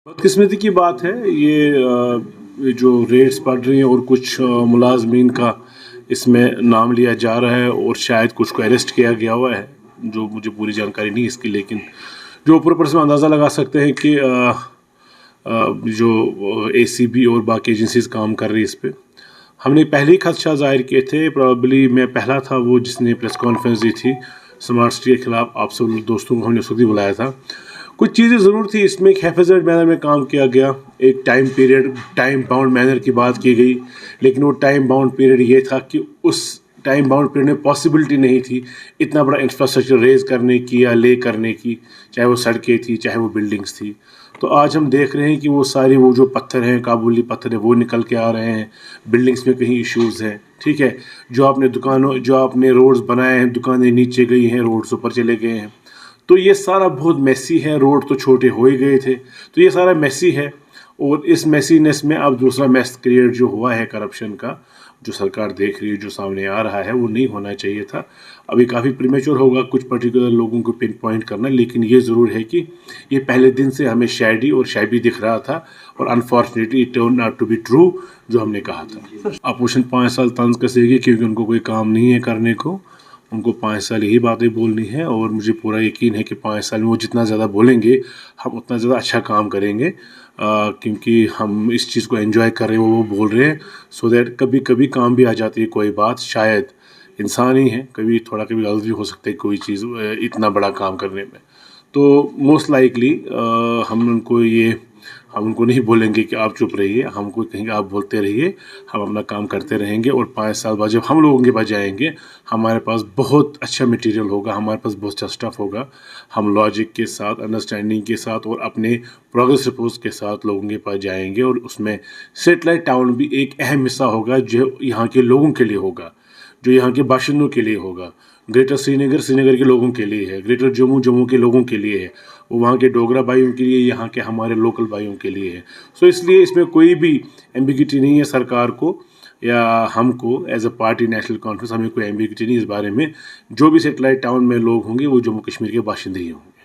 बदकिस्मती की बात है ये जो रेट्स बढ़ रही हैं और कुछ मुलाजमीन का इसमें नाम लिया जा रहा है और शायद कुछ को अरेस्ट किया गया हुआ है, जो मुझे पूरी जानकारी नहीं इसकी, लेकिन जो ऊपर से अंदाज़ा लगा सकते हैं कि जो एसीबी और बाकी एजेंसीज काम कर रही है इस पर। हमने पहले ही खदशा जाहिर किए थे, प्रॉबली मैं पहला था वो जिसने प्रेस कॉन्फ्रेंस दी थी स्मार्ट सिटी के ख़िलाफ़। आप सब दोस्तों को हमने उस वक्त ही बुलाया था। कुछ चीज़ें ज़रूर थी इसमें, एक हिफाजत मैनर में काम किया गया, एक time period time bound manner की बात की गई, लेकिन वो टाइम बाउंड पीरियड ये था कि उस टाइम बाउंड पीरियड में पॉसिबिलिटी नहीं थी इतना बड़ा इंफ्रास्ट्रक्चर रेज करने की या ले करने की, चाहे वो सड़कें थी चाहे वो बिल्डिंग्स थी। तो आज हम देख रहे हैं कि वो सारे वो जो पत्थर हैं, काबुली पत्थर है, वो निकल के आ रहे हैं। बिल्डिंग्स में कहीं इश्यूज़ हैं, ठीक है। जो आपने रोड्स बनाए हैं, दुकानें नीचे गई हैं, रोड्स ऊपर चले गए हैं, तो ये सारा बहुत मेसी है। रोड तो छोटे हो ही गए थे, तो ये सारा मेसी है। और इस मेसीनेस में अब दूसरा मेस क्रिएट जो हुआ है करप्शन का, जो सरकार देख रही है, जो सामने आ रहा है, वो नहीं होना चाहिए था। अभी काफ़ी प्रीमेच्योर होगा कुछ पर्टिकुलर लोगों को पिन पॉइंट करना, लेकिन ये ज़रूर है कि ये पहले दिन से हमें शैडी और शैबी दिख रहा था और unfortunately it turn out to be true जो हमने कहा था। अपोजिशन 5 साल तंज कसेगी क्योंकि उनको कोई काम नहीं है करने को। उनको 5 साल यही बातें बोलनी है और मुझे पूरा यकीन है कि 5 साल में वो जितना ज़्यादा बोलेंगे हम उतना ज़्यादा अच्छा काम करेंगे, क्योंकि हम इस चीज़ को एंजॉय कर रहे हैं, वो बोल रहे हैं, सो दैट कभी कभी काम भी आ जाती है कोई बात। शायद इंसान ही है, कभी थोड़ा कभी गलत भी हो सकता है कोई चीज़ इतना बड़ा काम करने में। तो मोस्ट लाइकली हम उनको नहीं बोलेंगे कि आप चुप रहिए, हमको कहेंगे आप बोलते रहिए, हम अपना काम करते रहेंगे। और 5 साल बाद जब हम लोगों के पास जाएंगे, हमारे पास बहुत अच्छा मटेरियल होगा, हमारे पास बहुत अच्छा स्टफ होगा। हम लॉजिक के साथ, अंडरस्टैंडिंग के साथ और अपने प्रोग्रेस रिपोर्ट्स के साथ लोगों के पास जाएंगे। और उसमें सेटेलाइट टाउन भी एक अहम हिस्सा होगा जो यहाँ के लोगों के लिए होगा, जो यहाँ के बाशिंदों के लिए होगा। ग्रेटर श्रीनगर के लोगों के लिए है, ग्रेटर जम्मू के लोगों के लिए है, वो वहाँ के डोगरा भाइयों के लिए, यहाँ के हमारे लोकल भाइयों के लिए है। सो इसलिए इसमें कोई भी एम्बिग्यूटी नहीं है सरकार को या हमको as a party National Conference, हमें कोई एम्बिग्यूटी नहीं इस बारे में। जो भी सेटेलाइट टाउन में लोग होंगे वो जम्मू कश्मीर के बाशिंदे ही होंगे।